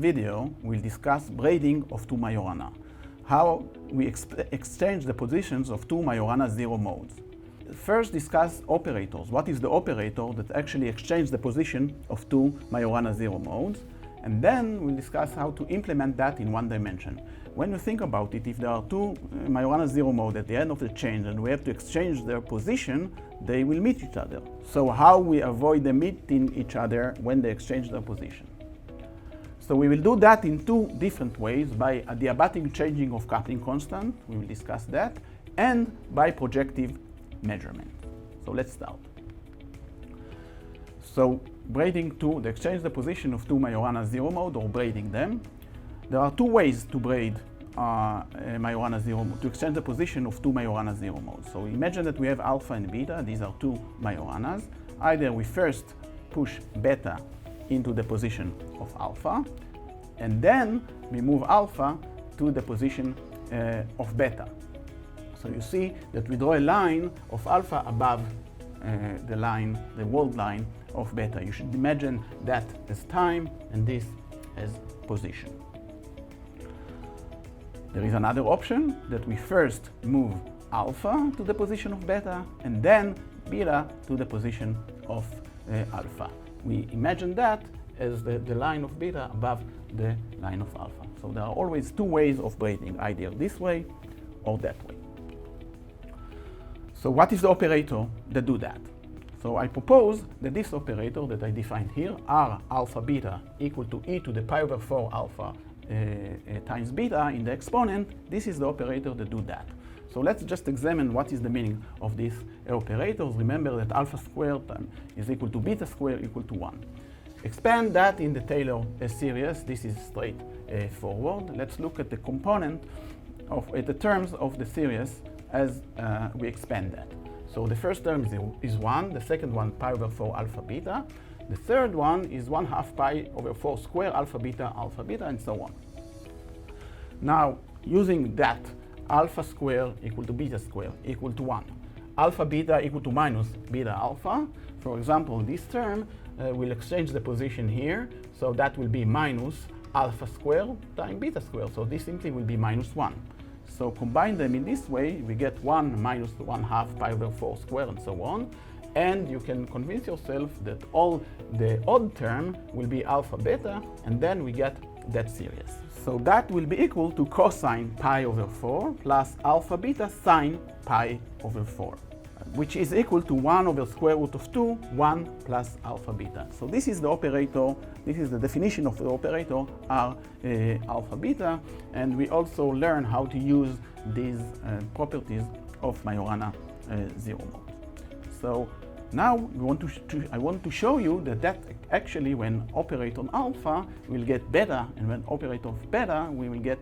video, we'll discuss braiding of two Majorana, how we exchange the positions of two Majorana zero modes. First, discuss operators. What is the operator that actually exchanges the position of two Majorana zero modes? And then we'll discuss how to implement that in one dimension. When you think about it, if there are two Majorana zero modes at the end of the change and we have to exchange their position, they will meet each other. So how we avoid them meeting each other when they exchange their position? So we will do that in two different ways, by adiabatic changing of coupling constant, we will discuss that, and by projective measurement. So let's start. So braiding the exchange the position of two Majorana zero mode, or braiding them. There are two ways to braid Majorana zero mode, to exchange the position of two Majorana zero modes. So imagine that we have alpha and beta. These are two Majoranas. Either we first push beta into the position of alpha, and then we move alpha to the position of beta. So you see that we draw a line of alpha above the world line of beta. You should imagine that as time and this as position. There is another option that we first move alpha to the position of beta and then beta to the position of alpha. We imagine that as the line of beta above the line of alpha. So there are always two ways of braiding, either this way or that way. So what is the operator that do that? So I propose that this operator that I defined here, R alpha beta equal to e to the pi over 4 alpha times beta in the exponent, this is the operator that do that. So let's just examine what is the meaning of these operators. Remember that alpha squared is equal to beta squared equal to 1. Expand that in the Taylor series. This is straight forward. Let's look at the component of the terms of the series as we expand that. So the first term is 1, the second one pi over 4 alpha beta, the third one is 1/2 pi over 4 square alpha beta, and so on. Now, using that, alpha square equal to beta square equal to 1, alpha beta equal to minus beta alpha. For example, this term will exchange the position here, so that will be minus alpha square times beta square. So this simply will be minus 1. So combine them in this way, we get 1 minus 1/2 pi over 4 square and so on. And you can convince yourself that all the odd term will be alpha beta, and then we get that series. So that will be equal to cosine pi over 4 plus alpha beta sine pi over 4, which is equal to 1 over square root of 2, 1 plus alpha beta. So this is the operator, this is the definition of the operator R alpha beta, and we also learn how to use these properties of Majorana zero mode. So now I want to show you that actually when operator on alpha we'll get beta, and when operator of beta we will get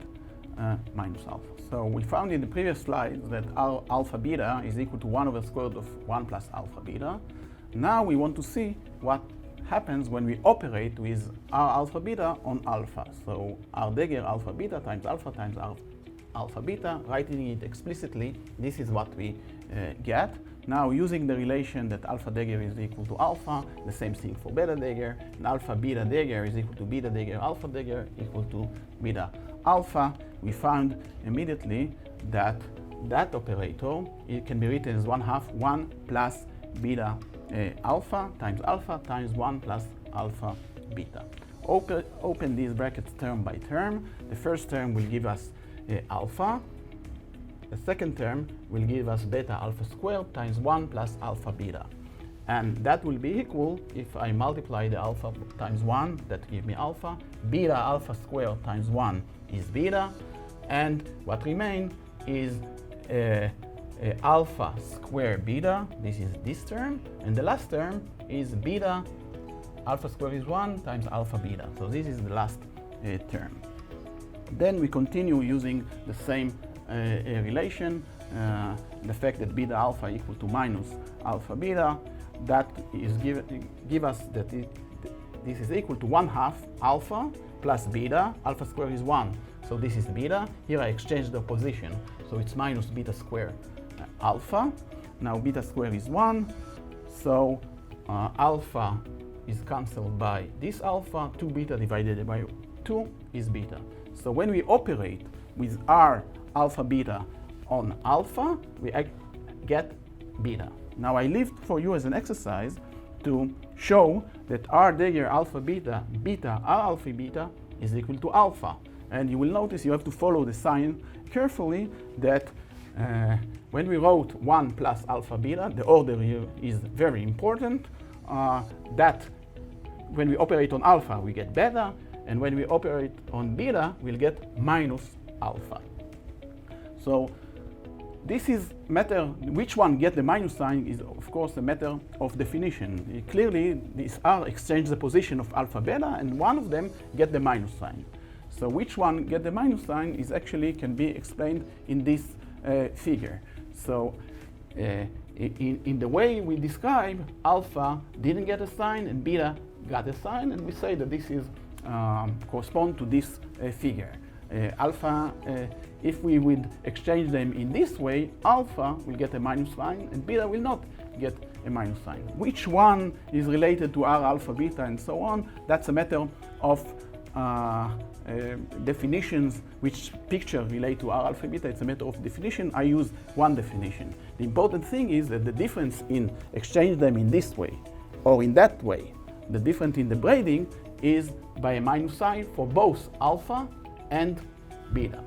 minus alpha. So we found in the previous slide that our alpha beta is equal to 1 over square root of 1 plus alpha beta. Now we want to see what happens when we operate with R alpha beta on alpha. So R dagger alpha beta times R alpha beta, writing it explicitly, this is what we get. Now, using the relation that alpha dagger is equal to alpha, the same thing for beta dagger, and alpha beta dagger is equal to beta dagger alpha dagger equal to beta alpha, we found immediately that that operator, it can be written as 1/2 1 plus beta alpha times 1 plus alpha beta. Open these brackets term by term. The first term will give us alpha. The second term will give us beta alpha squared times 1 plus alpha beta. And that will be equal, if I multiply the alpha times 1, that gives me alpha. Beta alpha squared times 1 is beta. And what remains is alpha squared beta. This is this term. And the last term is beta alpha squared is 1 times alpha beta. So this is the last term. Then we continue using the same relation, the fact that beta alpha equal to minus alpha beta, that is give us that this is equal to 1/2 alpha plus beta, alpha squared is 1, so this is beta. Here I exchange the position, so it's minus beta squared alpha. Now beta squared is 1, so alpha is cancelled by this alpha, 2 beta divided by 2 is beta. So when we operate with R alpha beta on alpha, we get beta. Now I leave for you as an exercise to show that R dagger alpha beta, beta R alpha beta is equal to alpha. And you will notice you have to follow the sign carefully that when we wrote 1 plus alpha beta, the order here is very important. That when we operate on alpha, we get beta, and when we operate on beta, we'll get minus alpha. So this is matter, which one get the minus sign is of course a matter of definition. Clearly, these R exchange the position of alpha beta, and one of them get the minus sign. So which one get the minus sign is actually can be explained in this figure. So in the way we describe, alpha didn't get a sign and beta got a sign, and we say that this is correspond to this figure. Alpha, if we would exchange them in this way, alpha will get a minus sign and beta will not get a minus sign. Which one is related to R alpha beta and so on, that's a matter of definitions. Which picture relate to R alpha beta, it's a matter of definition. I use one definition. The important thing is that the difference in exchange them in this way or in that way, the difference in the braiding is by a minus sign for both alpha and beta.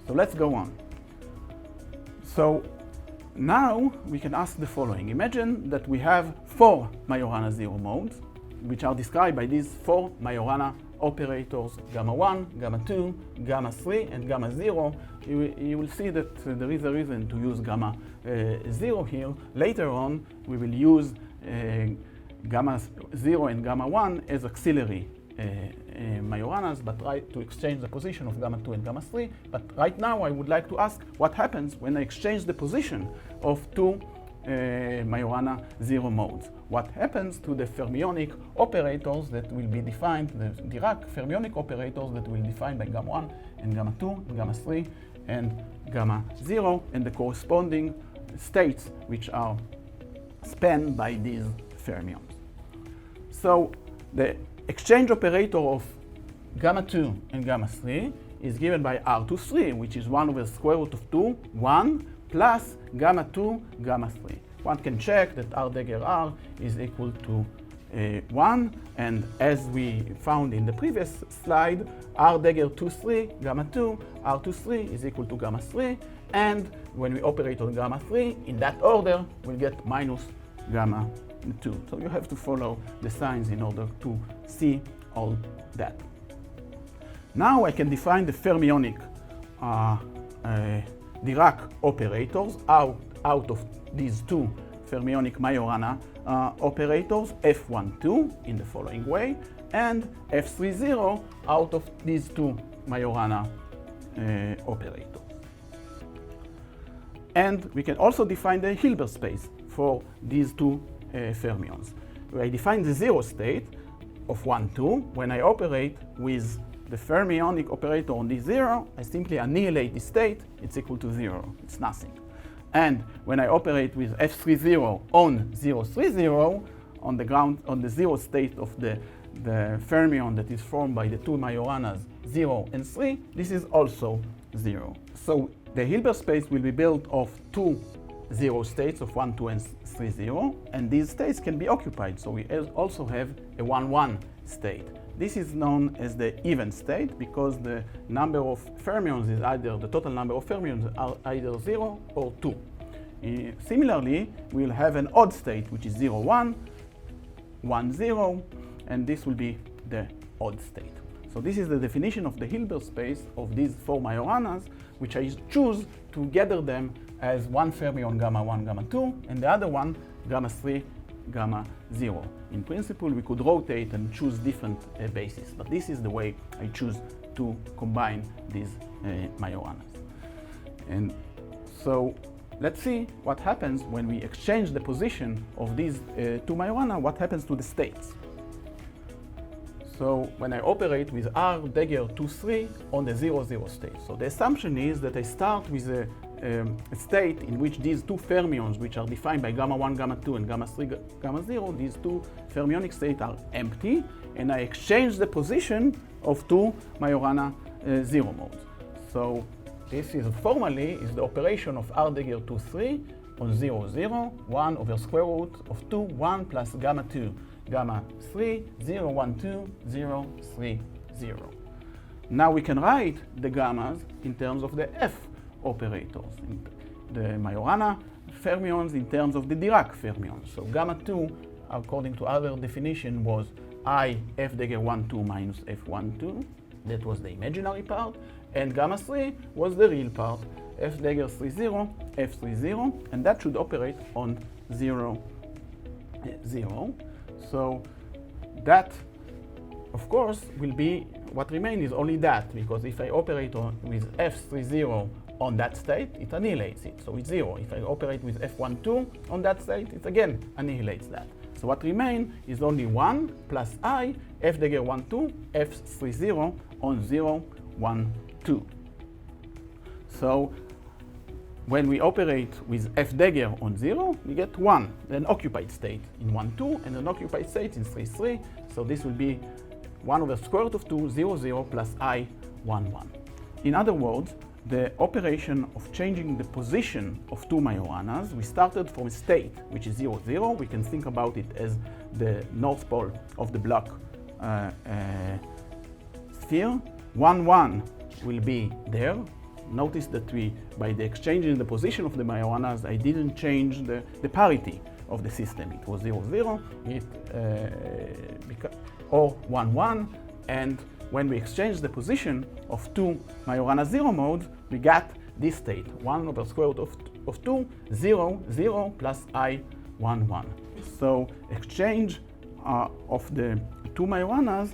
So let's go on. So now we can ask the following. Imagine that we have 4 Majorana zero modes, which are described by these 4 Majorana operators, gamma 1, gamma 2, gamma 3, and gamma 0. You will see that there is a reason to use gamma 0 here. Later on, we will use gamma 0 and gamma 1 as auxiliary Majoranas, but to exchange the position of gamma 2 and gamma 3. But right now I would like to ask what happens when I exchange the position of 2 Majorana zero modes. What happens to the fermionic operators that will be defined, the Dirac fermionic operators that will be defined by gamma 1 and gamma 2 and gamma 3 and gamma 0, and the corresponding states which are spanned by these fermions. So the exchange operator of gamma 2 and gamma 3 is given by R23, which is 1 over the square root of 2, 1, plus gamma 2, gamma 3. One can check that R dagger R is equal to 1, and as we found in the previous slide, R dagger 23, gamma 2, R23 is equal to gamma 3, and when we operate on gamma 3, in that order, we'll get minus gamma 2. So you have to follow the signs in order to see all that. Now I can define the fermionic Dirac operators out of these 2 fermionic Majorana operators, F12 in the following way, and F30 out of these 2 Majorana operators. And we can also define the Hilbert space for these 2 fermions. I define the 0 state of 1, 2. When I operate with the fermionic operator on this 0, I simply annihilate the state, it's equal to 0, it's nothing. And when I operate with F30 on 030, on the 0 state of the fermion that is formed by the 2 Majoranas 0 and 3, this is also 0. So the Hilbert space will be built of 2 0 states of 1, 2, and 3, 0, and these states can be occupied. So we also have a 1, 1 state. This is known as the even state because the number of fermions is either, the total number of fermions are either 0 or 2. Similarly, we'll have an odd state, which is 0, 1, 1, 0, and this will be the odd state. So this is the definition of the Hilbert space of these 4 Majoranas, which I choose to gather them as one fermion gamma 1, gamma 2, and the other one gamma 3, gamma 0. In principle, we could rotate and choose different bases, but this is the way I choose to combine these Majoranas. And so let's see what happens when we exchange the position of these 2 Majorana, what happens to the states. So when I operate with R dagger 2, 3 on the 0, 0 state. So the assumption is that I start with a a state in which these two fermions, which are defined by gamma 1, gamma 2, and gamma 3, gamma 0, these two fermionic states are empty, and I exchange the position of two Majorana zero modes. So this is formally the operation of Heidegger 2, 3 on 0, 0, 1 over square root of 2, 1 plus gamma 2, gamma 3, 0, 1, 2, 0, 3, 0. Now we can write the gammas in terms of the F operators, the Majorana fermions in terms of the Dirac fermions. So gamma 2, according to other definition, was I F Heidegger 1, 2 minus F 1, 2. That was the imaginary part. And gamma 3 was the real part, F Heidegger 3, 0, F 3, 0, and that should operate on 0, 0. So that, of course, will be what remains is only that, because if I operate with F3, 0 on that state, it annihilates it, so it's 0. If I operate with F1, 2 on that state, it again annihilates that. So what remains is only 1 plus I, F Heidegger 1, 2, F3, 0 on 0, 1, 2. So when we operate with F Heidegger on 0, we get 1, an occupied state in 1, 2, and an occupied state in 3, 3. So this will be 1 over square root of 2, 0, 0 plus I, 1, 1. In other words, the operation of changing the position of two Majoranas, we started from a state which is 0, 0. We can think about it as the north pole of the block sphere. 1, 1 will be there. Notice that by the exchange in the position of the Majoranas, I didn't change the parity of the system. It was 0, 0, or 1, 1, and when we exchange the position of two Majorana zero modes, we got this state, 1 over square root of 2, 0, 0 plus I, 1, 1. So exchange of the two Majoranas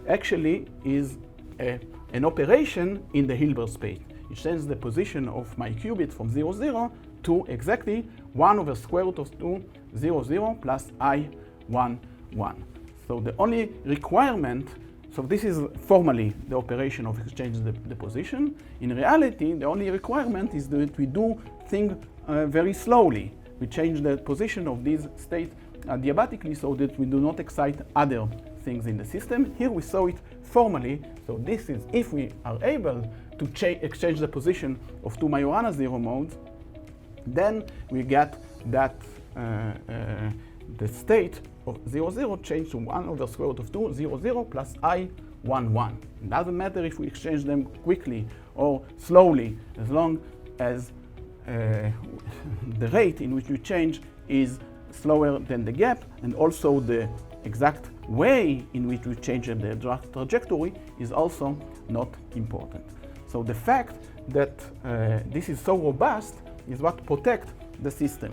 actually is an operation in the Hilbert space. It changes the position of my qubit from 0, 0 to exactly 1 over square root of 2, 0, 0 plus I, 1, 1. So the only requirement, so this is formally the operation of exchanging the position. In reality, the only requirement is that we do things very slowly. We change the position of these states adiabatically so that we do not excite other things in the system. Here we saw it formally. So this is if we are able to exchange the position of two Majorana zero modes, then we get that the state of 0, 0 changed to 1 over square root of 2, 0, 0 plus I, 1, 1. It doesn't matter if we exchange them quickly or slowly, as long as the rate in which we change is slower than the gap, and also the exact way in which we change the trajectory is also not important. So the fact that this is so robust is what protects the system.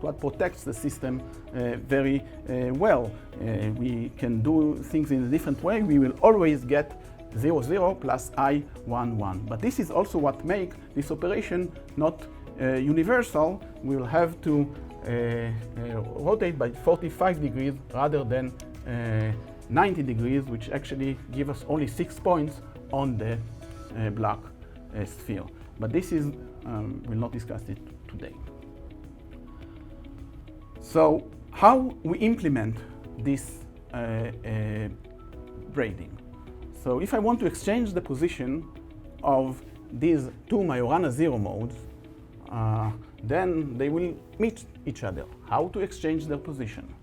What protects the system very well. We can do things in a different way. We will always get 0, 0 plus I, 1, 1. But this is also what makes this operation not universal. We will have to rotate by 45 degrees rather than 90 degrees, which actually give us only 6 points on the block sphere. But this is, we'll not discuss it today. So how we implement this braiding? So if I want to exchange the position of these two Majorana zero modes, then they will meet each other. How to exchange their position?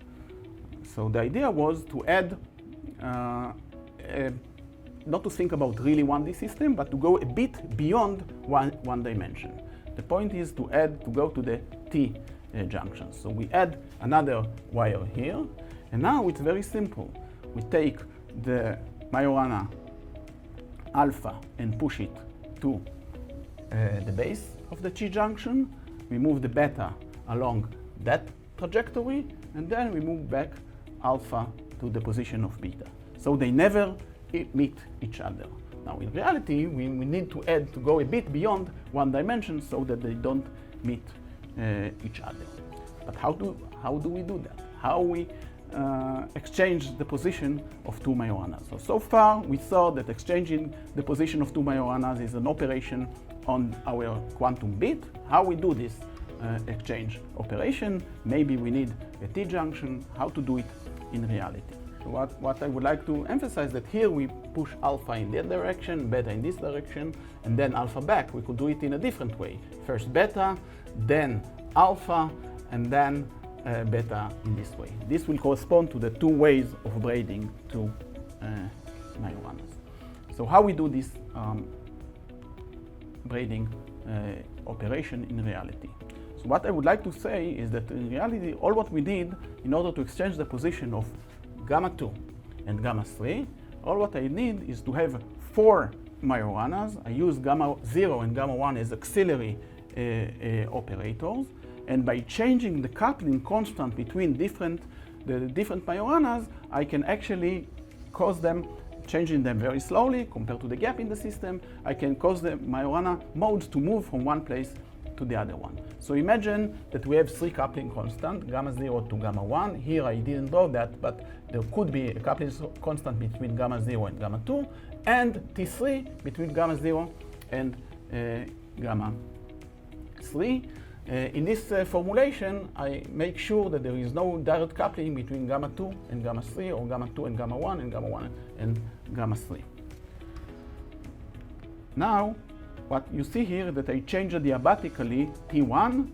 So the idea was to add, not to think about really 1D system, but to go a bit beyond one dimension. The point is to go to the T junctions. So we add another wire here, and now it's very simple. We take the Majorana alpha and push it to the base of the T junction. We move the beta along that trajectory, and then we move back alpha to the position of beta. So they never meet each other. Now in reality, we need to go a bit beyond one dimension so that they don't meet each other. But how do we do that? How we exchange the position of two Majoranas? So far we saw that exchanging the position of two Majoranas is an operation on our quantum bit. How we do this exchange operation? Maybe we need a T-junction. How to do it in reality? So what I would like to emphasize that here we push alpha in that direction, beta in this direction, and then alpha back. We could do it in a different way. First beta, then alpha, and then beta in this way. This will correspond to the two ways of braiding two Majoranas. So how we do this braiding operation in reality? So what I would like to say is that in reality, all what we did in order to exchange the position of gamma 2 and gamma 3, all what I need is to have 4 Majoranas. I use gamma 0 and gamma 1 as auxiliary operators, and by changing the coupling constant between the different Majoranas, I can actually cause them, changing them very slowly compared to the gap in the system, I can cause the Majorana modes to move from one place to the other one. So imagine that we have 3 coupling constants, gamma 0 to gamma 1. Here I didn't draw that, but there could be a coupling constant between gamma 0 and gamma 2, and T3 between gamma 0 and gamma 3. In this formulation, I make sure that there is no direct coupling between gamma 2 and gamma 3, or gamma 2 and gamma 1, and gamma 1 and gamma 3. Now, what you see here is that I change adiabatically T1.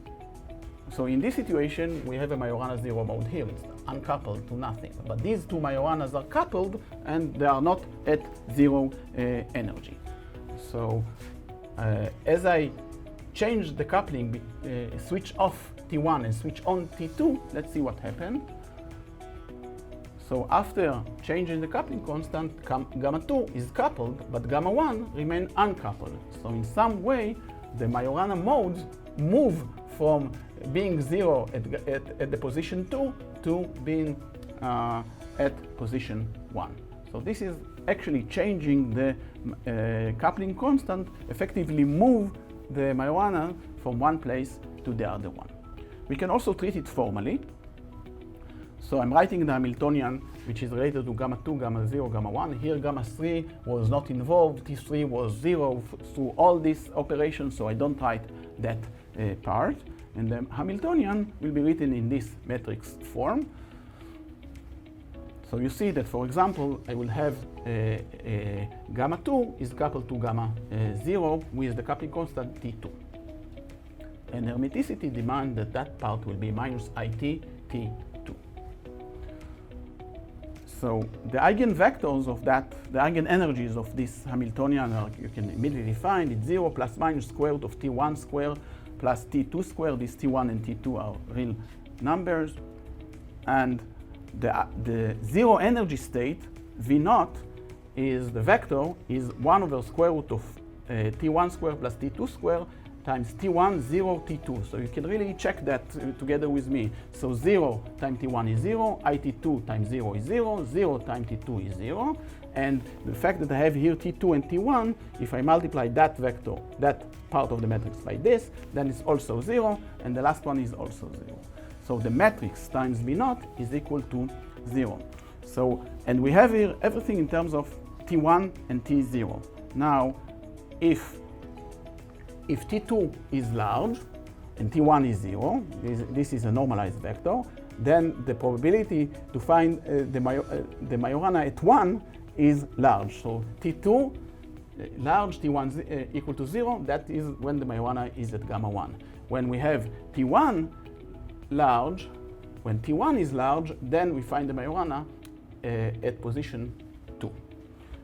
So in this situation, we have a Majorana 0 mode here. It's uncoupled to nothing. But these two Majoranas are coupled, and they are not at 0 energy. So as I change the coupling, switch off T1 and switch on T2, let's see what happened. So after changing the coupling constant, gamma 2 is coupled, but gamma 1 remain uncoupled. So in some way, the Majorana modes move from being 0 at the position 2 to being at position 1. So this is actually changing the coupling constant, effectively move the Majorana from one place to the other one. We can also treat it formally. So I'm writing the Hamiltonian, which is related to gamma 2, gamma 0, gamma 1. Here gamma 3 was not involved, T3 was 0 through all these operations, so I don't write that part. And the Hamiltonian will be written in this matrix form. So you see that, for example, I will have gamma 2 is coupled to gamma 0 with the coupling constant T2. And hermeticity demands that that part will be minus IT T2. So the eigenvectors of that, the eigenenergies of this Hamiltonian, you can immediately find it's 0 plus minus square root of T1 square plus T2 square. These T1 and T2 are real numbers. And the 0 energy state, V0, is the vector, is 1 over square root of T1 square plus T2 square times T1, 0, T2. So you can really check that together with me. So 0 times T1 is 0, IT2 times 0 is 0, 0 times T2 is 0. And the fact that I have here T2 and T1, if I multiply that vector, that part of the matrix by this, then it's also 0, and the last one is also 0. So the matrix times V0 is equal to 0. So, and we have here everything in terms of T1 and T0. Now, if T2 is large and T1 is 0, this is a normalized vector, then the probability to find the Majorana at 1 is large. So T2 large, T1 equal to 0, that is when the Majorana is at gamma 1. When we have T1 large, when T1 is large, then we find the Majorana at position 2.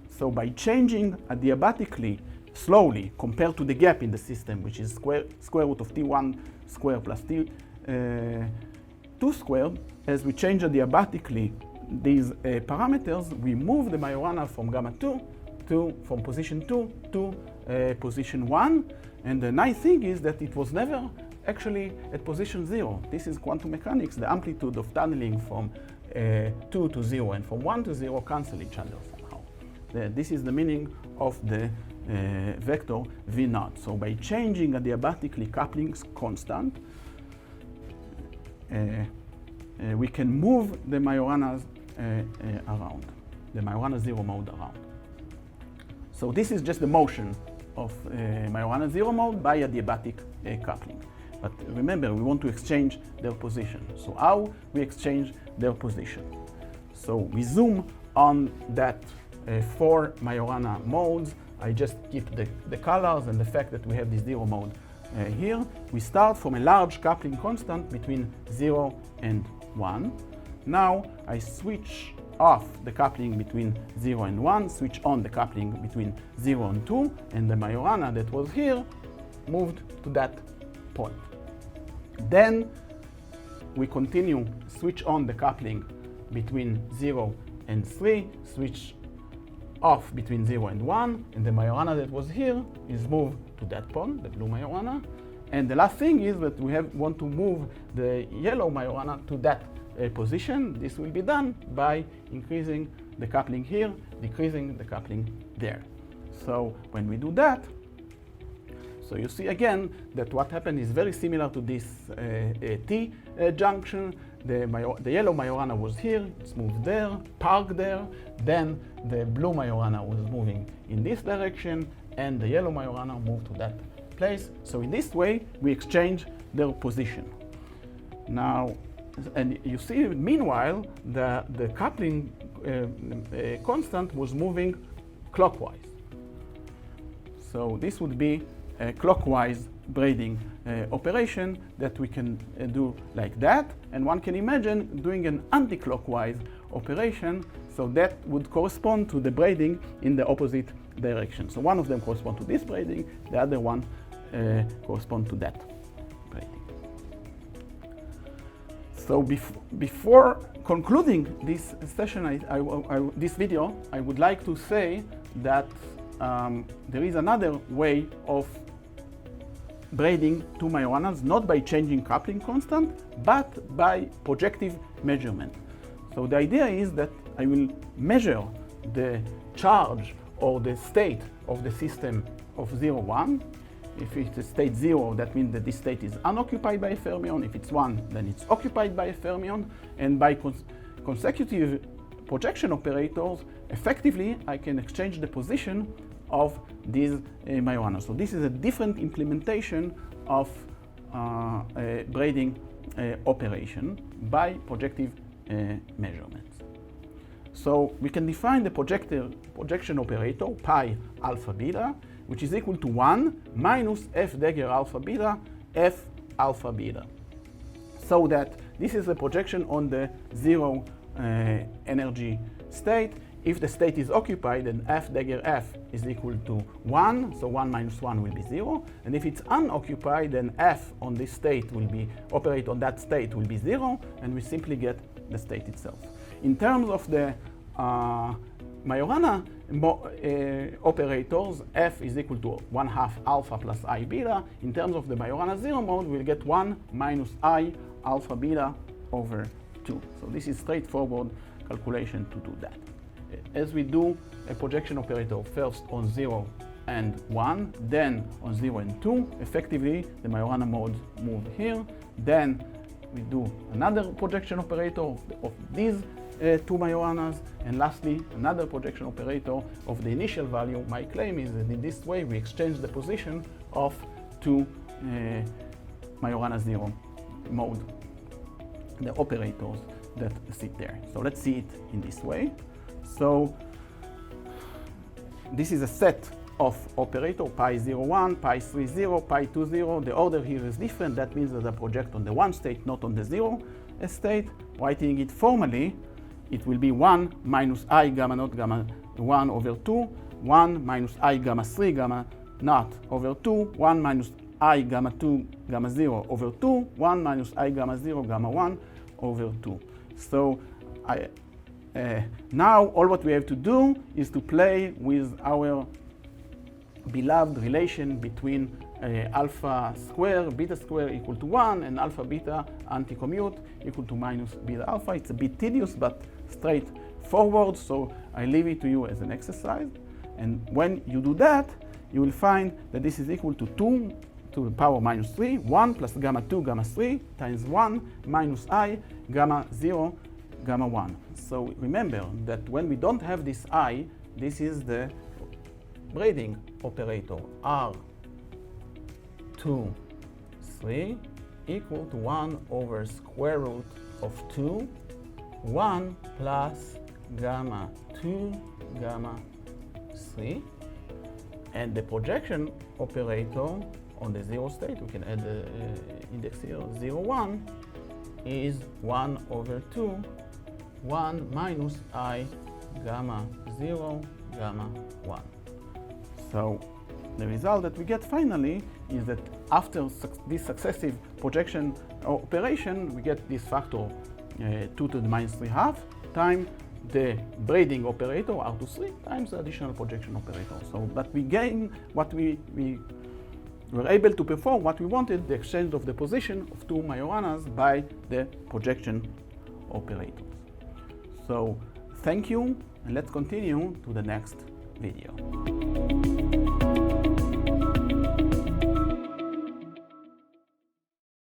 So by changing adiabatically slowly compared to the gap in the system, which is square root of T1 square plus T2 squared, as we change adiabatically these parameters, we move the Majorana from gamma 2 from position 2 to position 1. And the nice thing is that it was never actually at position 0. This is quantum mechanics. The amplitude of tunneling from 2 to 0 and from 1 to 0 cancel each other somehow. This is the meaning of the vector V0. So by changing adiabatically coupling constant, we can move the Majoranas around, the Majorana 0 mode around. So this is just the motion Majorana zero mode by adiabatic coupling. But remember, we want to exchange their position. So how we exchange their position? So we zoom on that 4 Majorana modes. I just keep the colors and the fact that we have this zero mode here. We start from a large coupling constant between 0 and 1. Now I switch off the coupling between 0 and 1, switch on the coupling between 0 and 2, and the Majorana that was here moved to that point. Then we continue, switch on the coupling between 0 and 3, switch off between 0 and 1, and the Majorana that was here is moved to that point, the blue Majorana. And the last thing is that we want to move the yellow Majorana to that position. This will be done by increasing the coupling here, decreasing the coupling there. So when we do that, so you see again that what happened is very similar to this T junction. The yellow Majorana was here, it's moved there, parked there. Then the blue Majorana was moving in this direction, and the yellow Majorana moved to that place. So in this way, we exchange their position. Now, and you see, meanwhile, the coupling constant was moving clockwise. So this would be a clockwise braiding operation that we can do like that. And one can imagine doing an anti-clockwise operation, so that would correspond to the braiding in the opposite direction. So one of them corresponds to this braiding, the other one corresponds to that braiding. So before concluding this session, this video, I would like to say that there is another way of braiding two Majoranas, not by changing coupling constant, but by projective measurement. So the idea is that I will measure the charge or the state of the system of 0, 1. If it's a state 0, that means that this state is unoccupied by a fermion. If it's 1, then it's occupied by a fermion. And by consecutive projection operators, effectively, I can exchange the position of these Majoranas. So this is a different implementation of braiding operation by projective measurements. So we can define the projection operator, pi alpha beta, which is equal to 1 minus f dagger alpha beta, f alpha beta. So that this is a projection on the 0 energy state. If the state is occupied, then f dagger f is equal to 1, so 1 minus 1 will be 0. And if it's unoccupied, then f on this state will be, operate on that state will be 0, and we simply get the state itself. In terms of the Majorana operators, f is equal to 1/2 alpha plus I beta. In terms of the Majorana 0 mode, we'll get 1 minus I alpha beta over 2. So this is straightforward calculation to do that. As we do a projection operator first on 0 and 1, then on 0 and 2, effectively the Majorana modes move here. Then we do another projection operator of these two Majoranas, and lastly another projection operator of the initial value. My claim is that in this way we exchange the position of two Majorana 0 mode, the operators that sit there. So let's see it in this way. So this is a set of operator, pi 0, 1, pi 3, 0, pi 2, 0. The order here is different. That means that I project on the 1 state, not on the 0 state. Writing it formally, it will be 1 minus I gamma naught gamma 1 over 2, 1 minus I gamma 3 gamma naught over 2, 1 minus I gamma 2 gamma 0 over 2, 1 minus I gamma 0 gamma 1 over 2. So now all what we have to do is to play with our beloved relation between alpha square, beta square equal to 1, and alpha beta anti-commute equal to minus beta alpha. It's a bit tedious, but straightforward, so I leave it to you as an exercise. And when you do that, you will find that this is equal to 2 to the power minus 3, 1 plus gamma 2 gamma 3 times 1 minus I gamma 0 gamma 1. So remember that when we don't have this I, this is the braiding operator R2, 3 equal to 1 over square root of 2, 1 plus gamma 2, gamma 3. And the projection operator on the 0 state, we can add the index here, 0, 1, is 1 over 2, 1 minus I, gamma 0, gamma 1. So the result that we get finally is that after this successive projection operation, we get this factor 2 to the minus 3 half times the braiding operator, R to 3, times the additional projection operator. So that we gain what we were able to perform what we wanted, the exchange of the position of two Majoranas by the projection operators. So thank you, and let's continue to the next video.